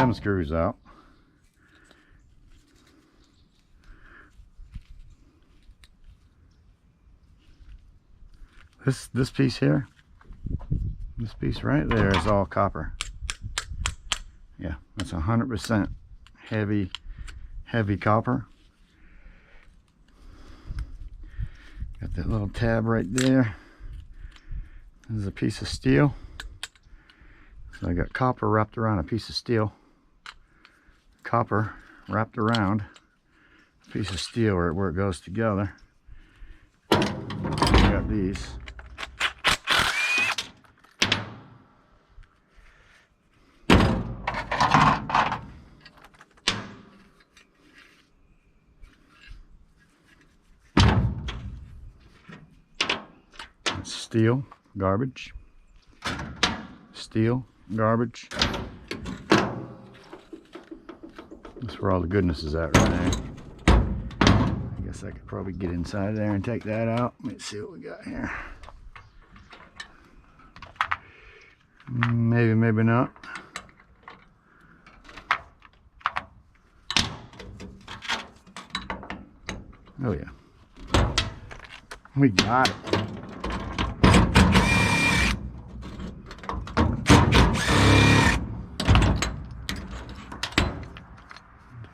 them screws out. This piece here, this piece right there is all copper. Yeah, that's 100% heavy copper. Got that little tab right there. This is a piece of steel. So I got copper wrapped around a piece of steel. Copper wrapped around a piece of steel where it goes together. I got these. Steel, garbage. Steel, garbage. That's where all the goodness is at right there. I guess I could probably get inside there and take that out. Let's see what we got here. Maybe, maybe not. Oh yeah. We got it.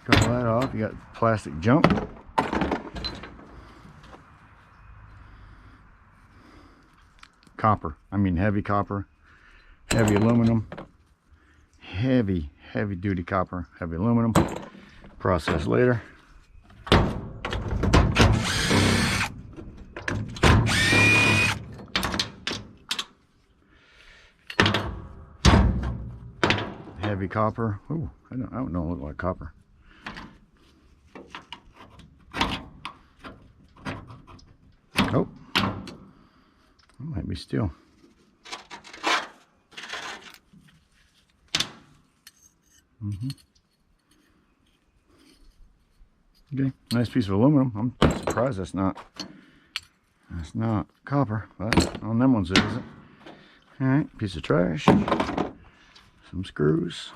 Take all that off. You got plastic junk. Copper. I mean heavy copper. Heavy aluminum. Heavy duty copper. Heavy aluminum. Process later. Heavy copper. Ooh, I don't know, look like copper. Oh, that might be steel. Okay, nice piece of aluminum. I'm surprised that's not copper, but on them ones it isn't. All right, piece of trash. Some screws.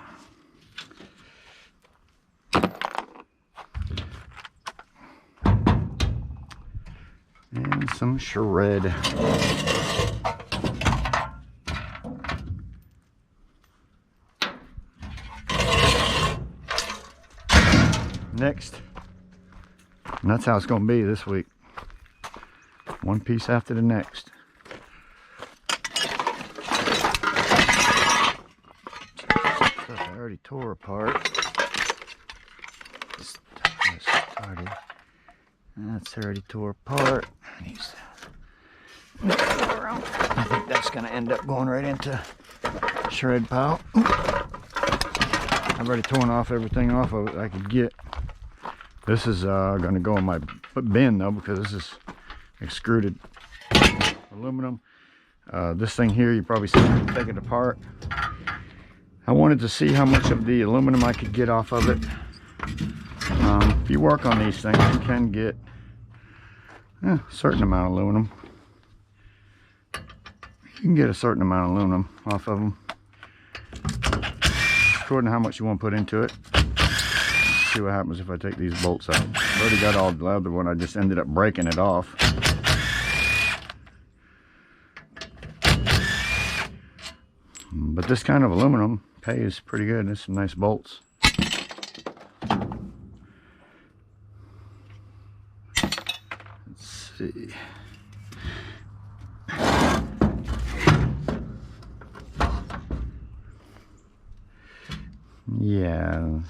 And some shred. Next. And that's how it's going to be this week. One piece after the next. I already tore apart. That's already tore apart. I think that's going to end up going right into shred pile. I've already torn off everything off of it I could get. This is going to go in my bin though, because this is extruded aluminum. This thing here, you probably see me take it apart. I wanted to see how much of the aluminum I could get off of it. If you work on these things, you can get a certain amount of aluminum. You can get a certain amount of aluminum off of them, according to how much you want to put into it. Let's see what happens if I take these bolts out. I've already got all the other one. I just ended up breaking it off. But this kind of aluminum pays pretty good. There's some nice bolts. Let's see. Yeah.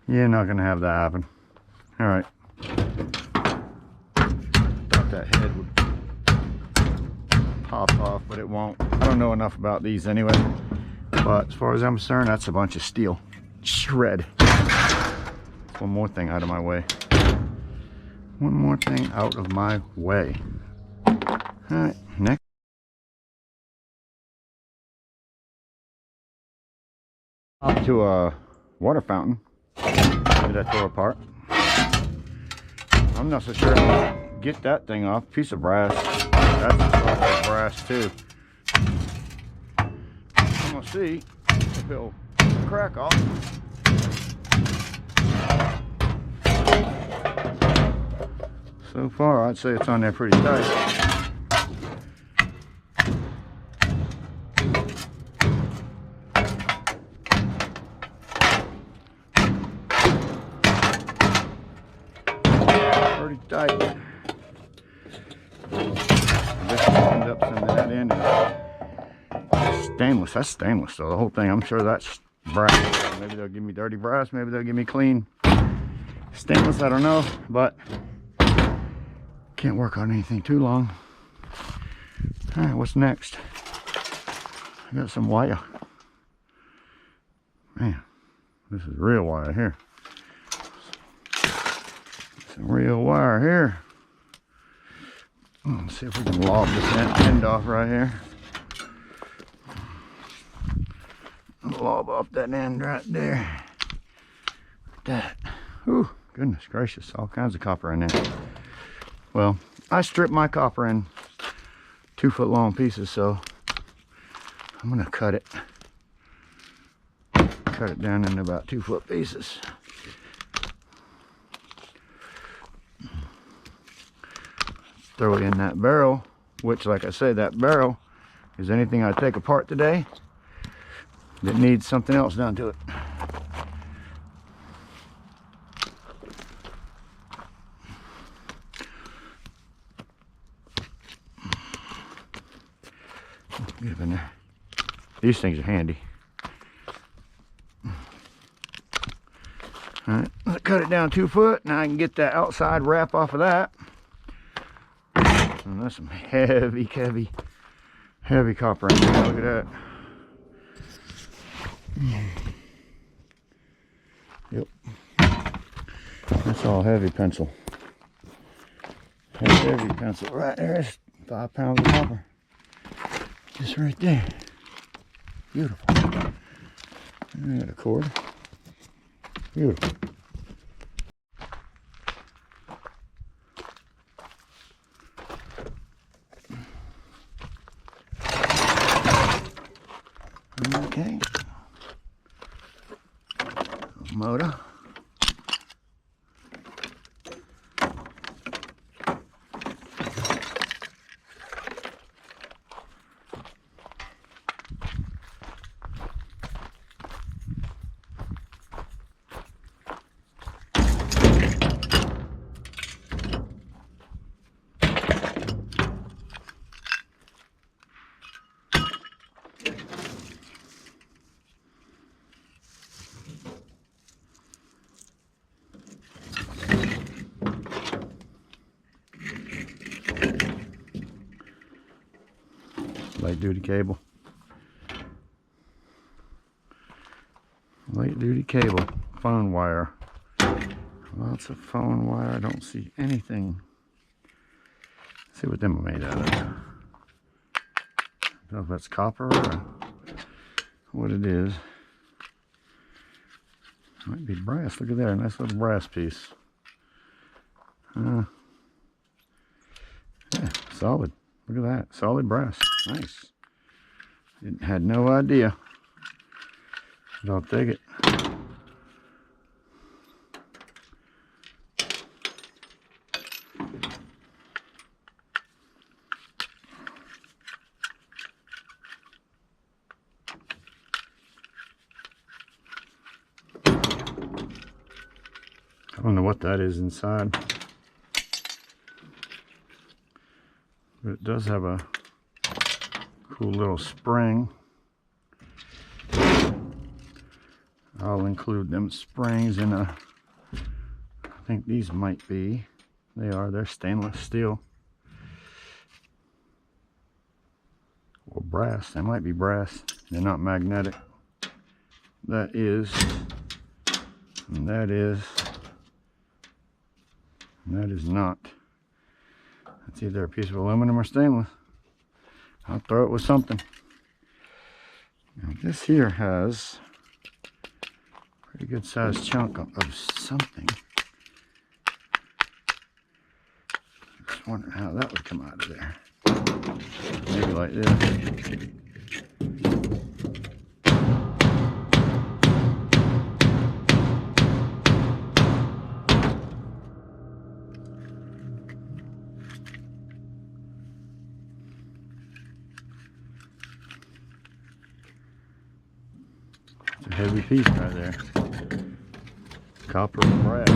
You're not gonna have that happen. All right. Thought that head would pop off, but it won't. I don't know enough about these anyway. But as far as I'm concerned, that's a bunch of steel. Shred. One more thing out of my way. One more thing out of my way. Alright, next. Up to a water fountain that I tore apart. I'm not so sure how to get that thing off. Piece of brass. That's like brass too. I'm gonna see if it'll crack off. So far, I'd say it's on there pretty tight. Pretty tight. I guess I'll end up some of that in. Stainless. That's stainless, though. The whole thing. I'm sure that's brass. Maybe they'll give me dirty brass. Maybe they'll give me clean stainless. I don't know, but can't work on anything too long. All right, what's next? I got some wire. Man, this is real wire here. Some real wire here. Let's see if we can lob this end off right here. Lob off that end right there. Like that. Ooh, goodness gracious, all kinds of copper in there. Well, I stripped my copper in 2 foot long pieces, so I'm gonna cut it down into about 2 foot pieces. Throw it in that barrel, which, like I say, that barrel is anything I take apart today that needs something else done to it. Get up in there. These things are handy. All right, let's cut it down 2 foot. Now I can get that outside wrap off of that. And that's some heavy copper in there. Look at that. Yep. That's all heavy pencil. Heavy pencil. Right there is 5 pounds of copper. Just right there. Beautiful. I got a cord. Beautiful. Okay. Motor. Light duty cable. Light duty cable. Phone wire. Lots of phone wire. I don't see anything. Let's see what them are made out of. I don't know if that's copper or what it is. Might be brass. Look at there. Nice little brass piece. Yeah, solid. Look at that. Solid brass. Nice. Had no idea. But I'll take it. I don't know what that is inside. But it does have a cool little spring. I'll include them springs in a, I think these might be, they're stainless steel. Or brass, they might be brass. They're not magnetic. That is, and that is, and that is not. It's either a piece of aluminum or stainless. I'll throw it with something. Now this here has a pretty good sized chunk of something. Just wondering how that would come out of there. Maybe like this. It's a heavy piece right there. Copper and brass.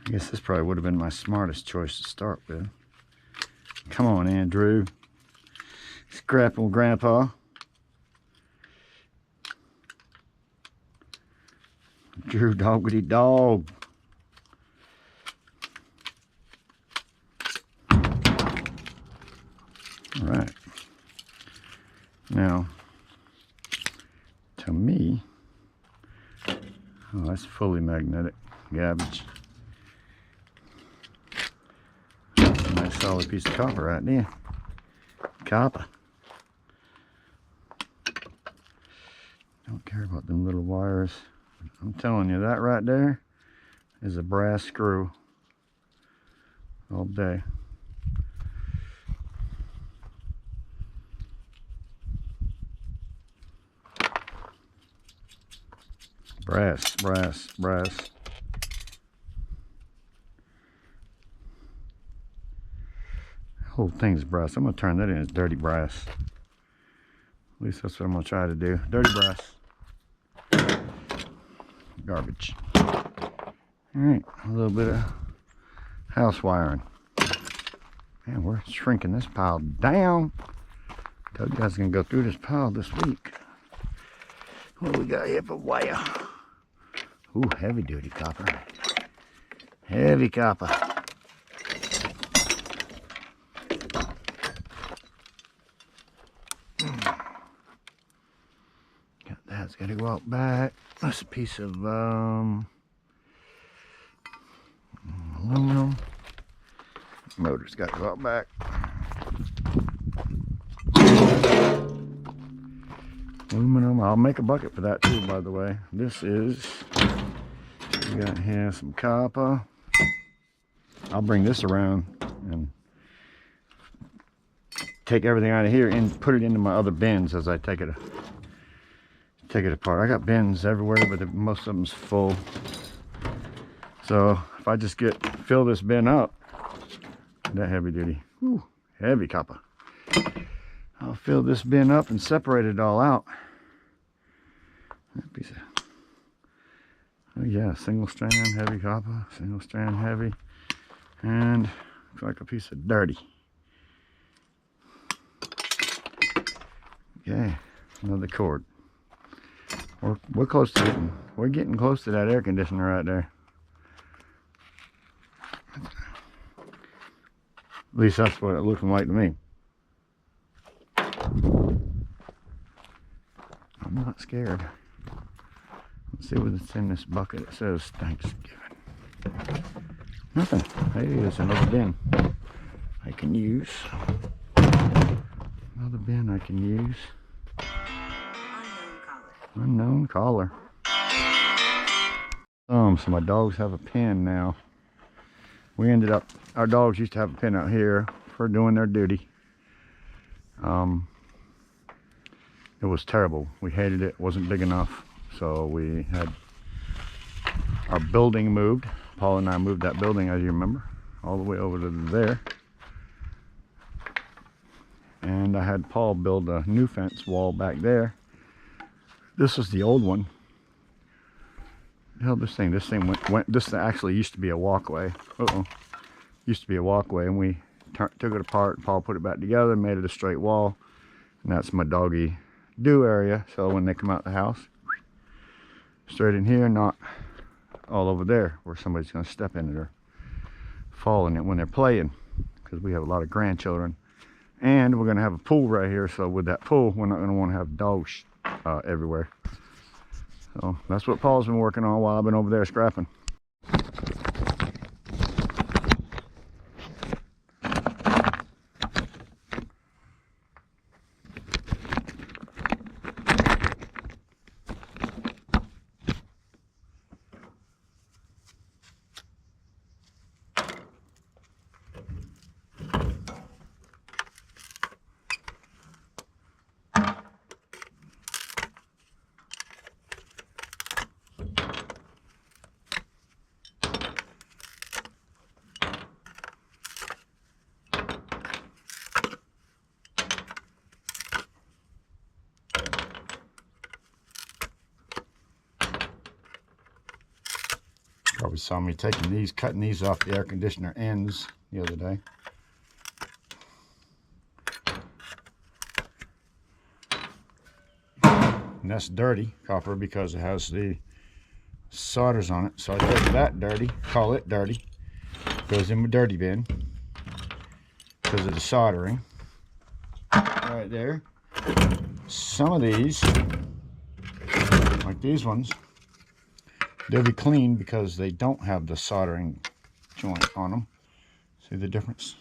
I guess this probably would have been my smartest choice to start with. Come on, Andrew. Scrapple Grandpa. Drew Doggity Dog. Alright. Now, to me, oh, that's fully magnetic garbage. That's a nice solid piece of copper right there. Copper. Don't care about them little wires. I'm telling you, that right there is a brass screw all day. Brass, brass, brass. The whole thing's brass. I'm going to turn that in as dirty brass. At least that's what I'm going to try to do. Dirty brass. Garbage. Alright, a little bit of house wiring. Man, we're shrinking this pile down. Told you guys going to go through this pile this week. What do we got here for wire? Ooh, heavy duty copper. Heavy copper. Got that, it's got to go out back. That's a piece of aluminum. Motor's got to go out back. Aluminum. I'll make a bucket for that too, by the way. This is, we got here some copper. I'll bring this around and take everything out of here and put it into my other bins as I take it apart. I got bins everywhere, but most of them's full. So if I just fill this bin up, that heavy duty, whew, heavy copper. I'll fill this bin up and separate it all out. That piece of, oh yeah, single strand heavy copper, single strand heavy, and looks like a piece of dirty. Okay, another cord. We're close to getting close to that air conditioner right there. At least that's what it looking like to me. I'm not scared. Let's see what's in this bucket. It says Thanksgiving. Nothing. Hey, there's another bin I can use. Another bin I can use. Unknown caller. So my dogs have a pen now. We ended up, our dogs used to have a pen out here for doing their duty. It was terrible. We hated it. It wasn't big enough. So we had our building moved. Paul and I moved that building, as you remember, all the way over to there. And I had Paul build a new fence wall back there. This was the old one. Hell, this thing went. This actually used to be a walkway. Used to be a walkway, and we took it apart. Paul put it back together, made it a straight wall, and that's my doggy do area. So when they come out the house, straight in here, not all over there where somebody's going to step in it or fall in it when they're playing, because we have a lot of grandchildren, and we're going to have a pool right here. So with that pool, we're not going to want to have dogs everywhere. So that's what Paul's been working on while I've been over there scrapping. Probably saw me taking these, cutting these off the air conditioner ends the other day. And that's dirty copper because it has the solders on it. So I take that dirty, call it dirty. Goes in my dirty bin because of the soldering. Right there. Some of these, like these ones, they'll be clean because they don't have the soldering joint on them. See the difference?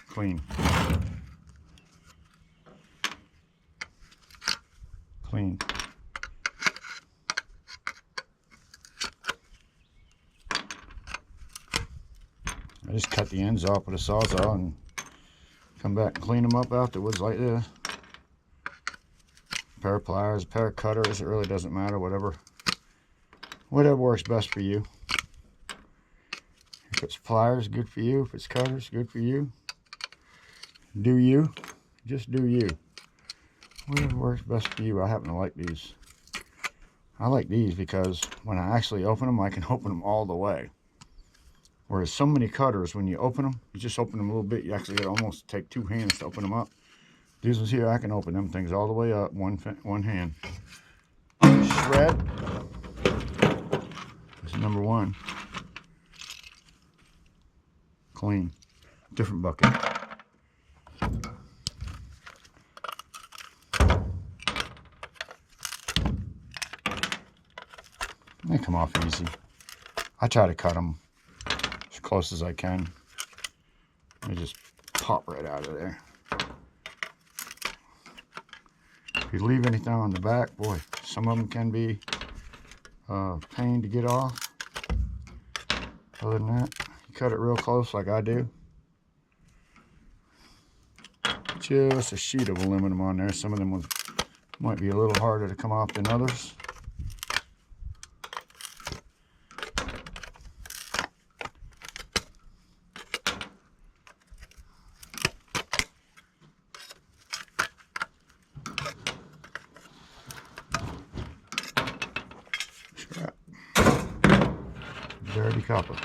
Clean. Clean. I just cut the ends off with a sawzall and come back and clean them up afterwards like this. A pair of pliers, a pair of cutters, it really doesn't matter, whatever works best for you. If it's pliers, good for you. If it's cutters, good for you. Do you. Just do you. Whatever works best for you. I happen to like these. I like these because when I actually open them, I can open them all the way. Whereas so many cutters, when you open them, you just open them a little bit. You actually almost take 2 hands to open them up. These ones here, I can open them things all the way up, one hand. Shred. This is number 1. Clean. Different bucket. They come off easy. I try to cut them as close as I can. They just pop right out of there. If you leave anything on the back, boy, some of them can be a pain to get off. Other than that, you cut it real close like I do. Just a sheet of aluminum on there. Some of them might be a little harder to come off than others. Dirty copper.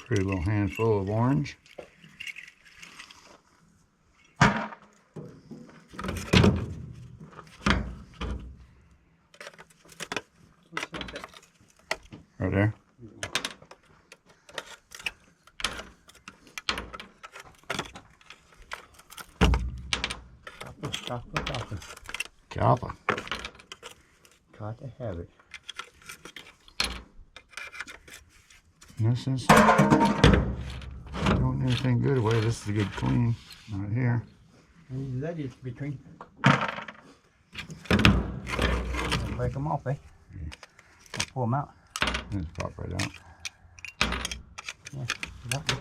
Pretty little handful of orange. Right there. Copper. Copper. Got to have it. This is throwing everything good away. This is a good clean right here. That is between. Break them off, eh? Yeah. I'll pull them out. Just pop right out. Yeah, that one.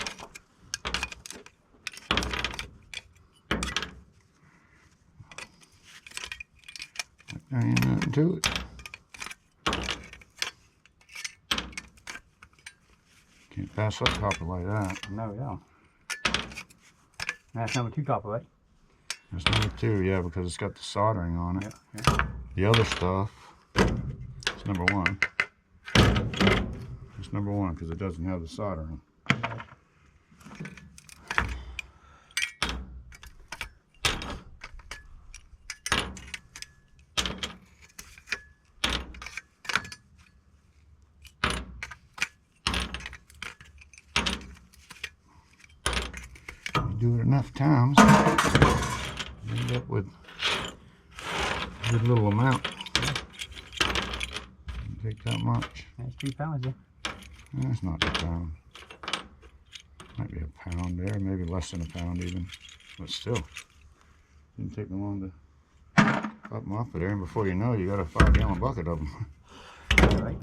There ain't nothing to it. Can't pass up copper like that. No, we don't. That's number 2 copper, right? That's number 2, yeah, because it's got the soldering on it. Yeah. The other stuff, it's number 1. It's number 1 because it doesn't have the soldering. do it enough times, you end up with a good little amount. Doesn't take that much. That's 2 pounds there. That's not a pound. Might be a pound there, maybe less than a pound even. But still, didn't take me long to pop them off of there, and before you know, you got a 5-gallon bucket of them. All right.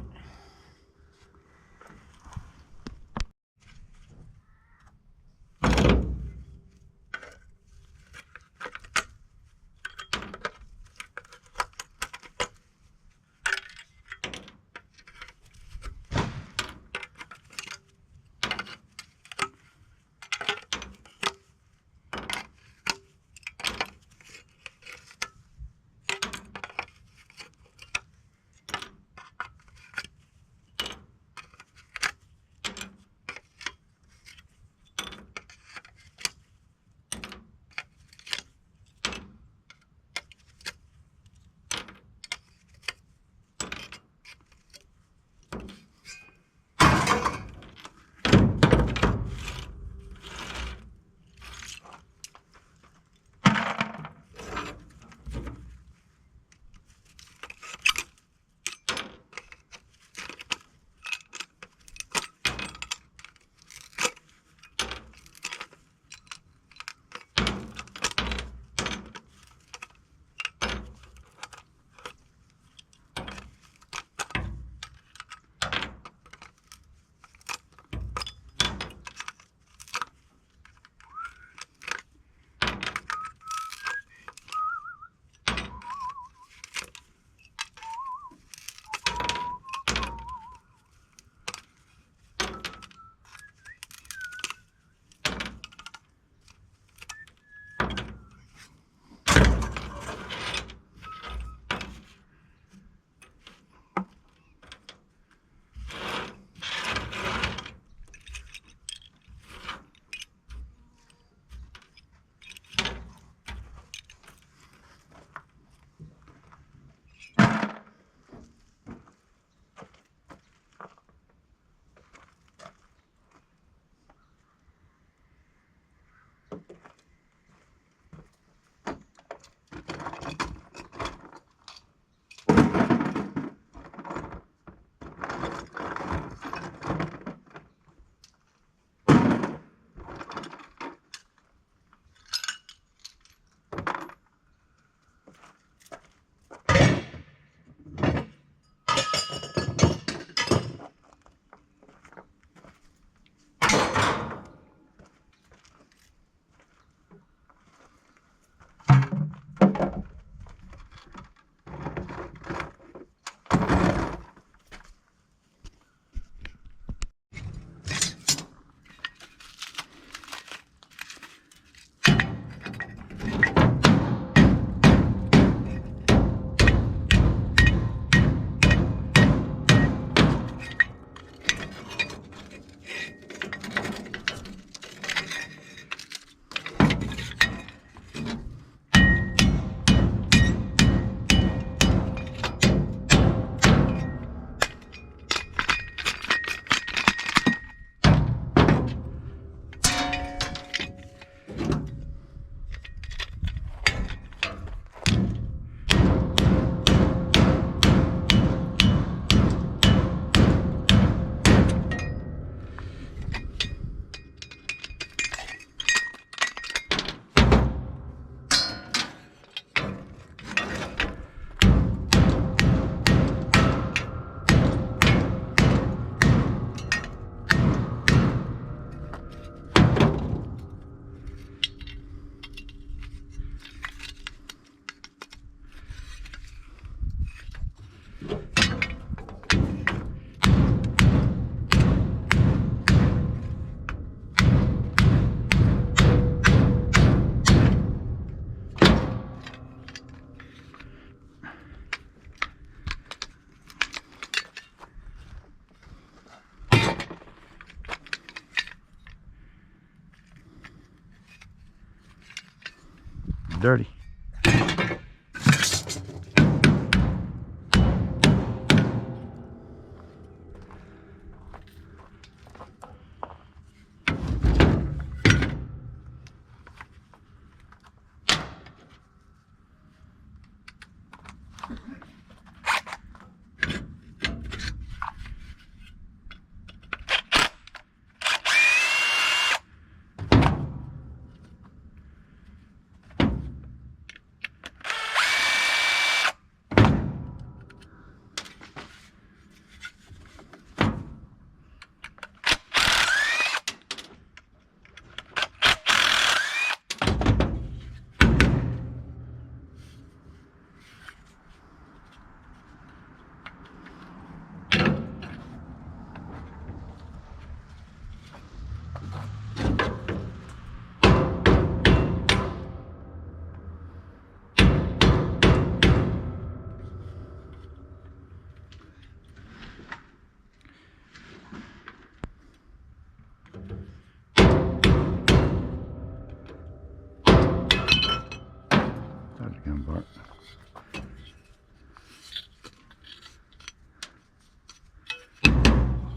Dirty.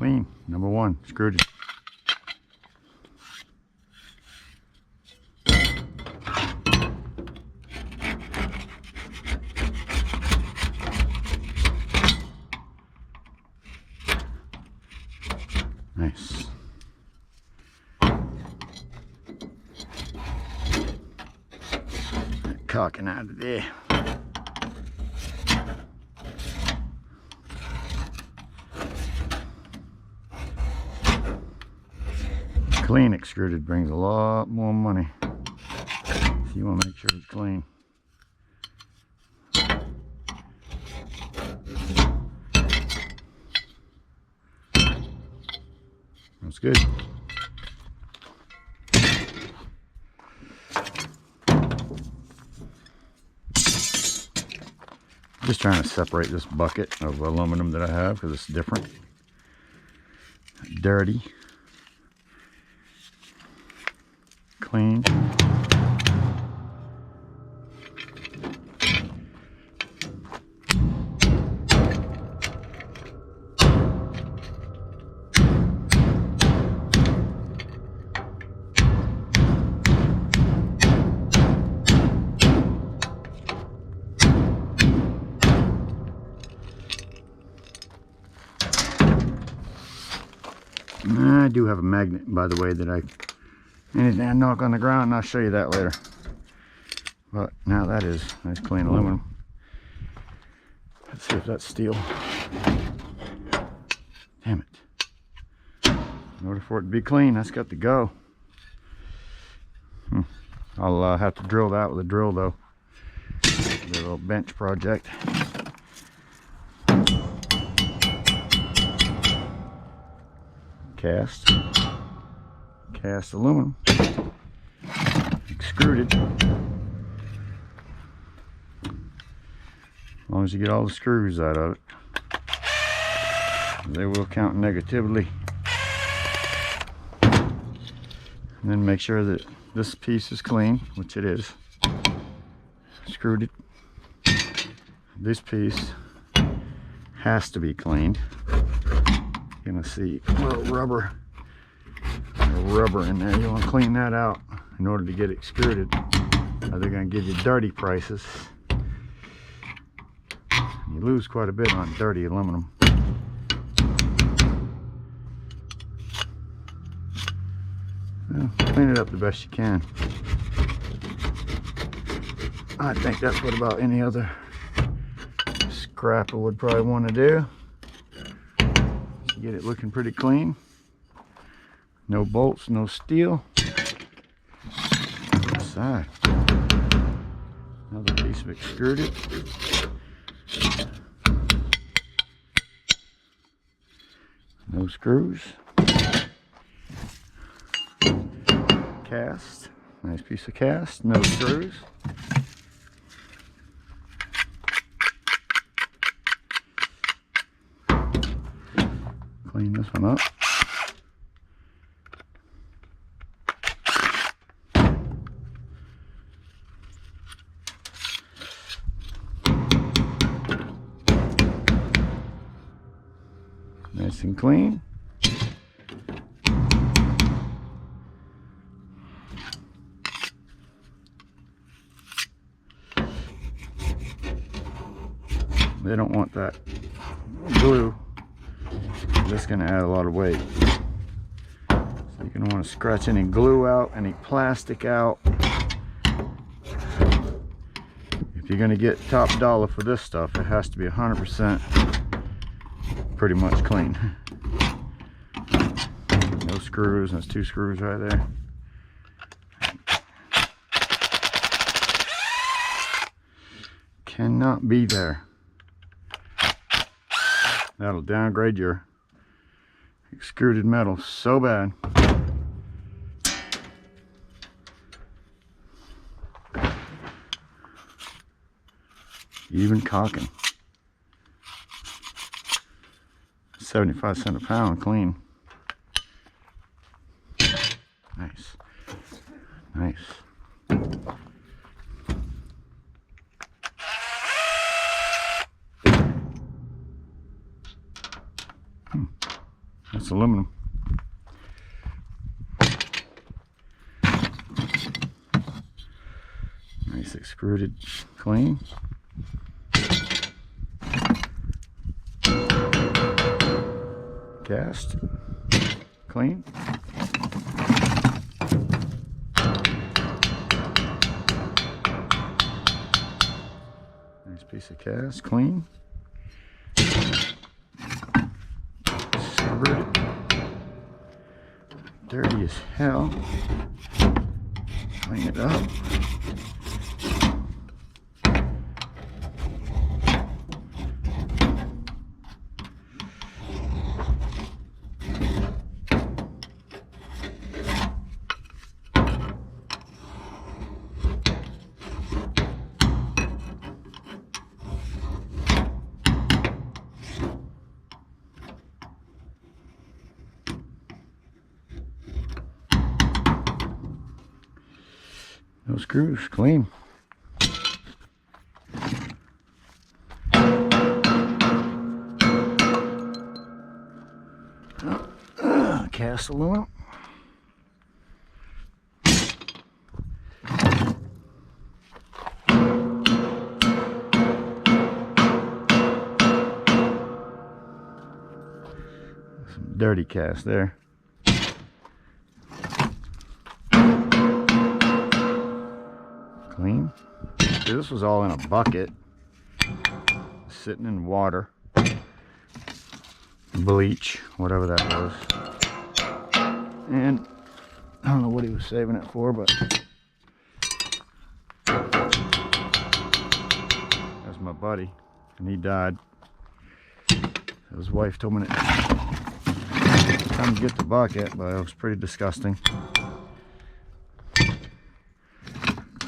clean. Number one, screwed it. Nice. Cocking out of there. Clean extruded brings a lot more money. So you want to make sure it's clean. That's good. Just trying to separate this bucket of aluminum that I have because it's different. Dirty. Clean. I do have a magnet, by the way, that anything I knock on the ground, and I'll show you that later. But now that is nice clean aluminum. Let's see if that's steel. Damn it. In order for it to be clean, that's got to go. I'll have to drill that with a drill though. A little bench project. Cast aluminum, extruded. As long as you get all the screws out of it, they will count negatively. And then make sure that this piece is clean, which it is. Screwed it. This piece has to be cleaned. You're gonna see a little rubber in there. You want to clean that out in order to get it extruded. Or they're gonna give you dirty prices. You lose quite a bit on dirty aluminum. Well, clean it up the best you can. I think that's what about any other scrapper would probably want to do. Get it looking pretty clean. No bolts, no steel. Side. Another piece of extruded. No screws. Cast. Nice piece of cast. No screws. Clean this one up. Nice and clean. They don't want that glue. This is going to add a lot of weight. So you're going to want to scratch any glue out, any plastic out. If you're going to get top dollar for this stuff, it has to be 100% pretty much clean. No screws. That's 2 screws right there. Cannot be there. That'll downgrade your extruded metal so bad. Even caulking. 75 cents a pound clean. Nice. Nice. That's aluminum. Nice extruded, clean. Cast, clean. Nice piece of cast, clean. Extruded. Dirty as hell. Clean it up. No screws, clean. Cast aluminum. Some dirty cast there. Clean. See, this was all in a bucket, sitting in water, bleach, whatever that was. And I don't know what he was saving it for, but that's my buddy, and he died. His wife told me to come get the bucket, but it was pretty disgusting.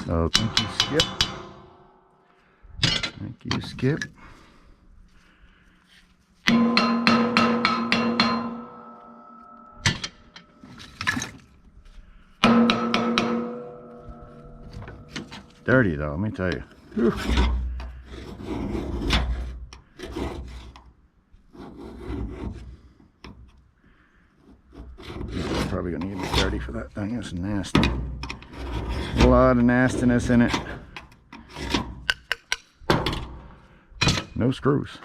So thank you, Skip. Thank you, Skip. Dirty though, let me tell you. Whew. Probably gonna get me dirty for that thing. It's nasty. A lot of nastiness in it. No screws.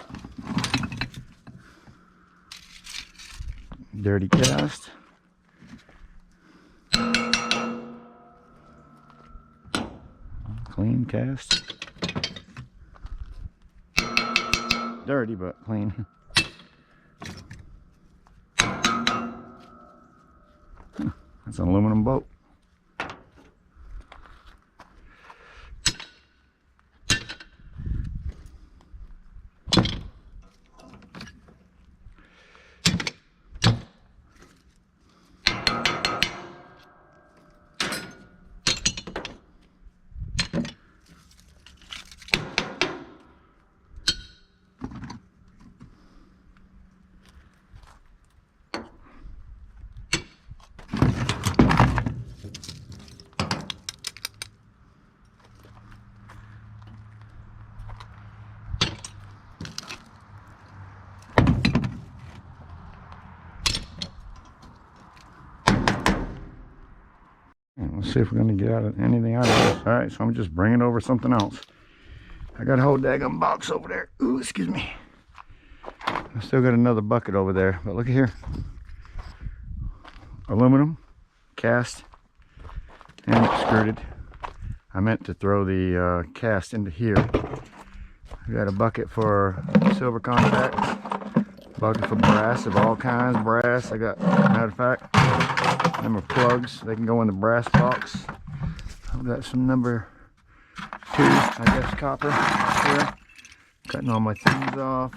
Dirty cast. Clean cast. Dirty but clean. That's an aluminum boat. Let's see if we're going to get anything out of this. All right, so I'm just bringing over something else. I got a whole daggum box over there. Ooh, excuse me. I still got another bucket over there, but look at here. Aluminum, cast, and extruded. I meant to throw the cast into here. I got a bucket for silver contacts, bucket for brass of all kinds, brass. I got, matter of fact, them are plugs. They can go in the brass box. I've got some number 2, I guess, copper here. Cutting all my things off.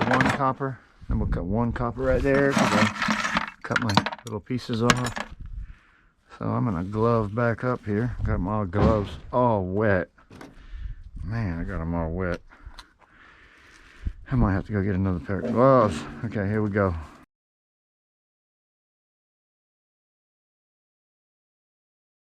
One copper. Then we'll cut one copper right there. I cut my little pieces off. So I'm gonna glove back up here. Got my gloves all wet. Man, I got them all wet. I might have to go get another pair of gloves. Okay, here we go.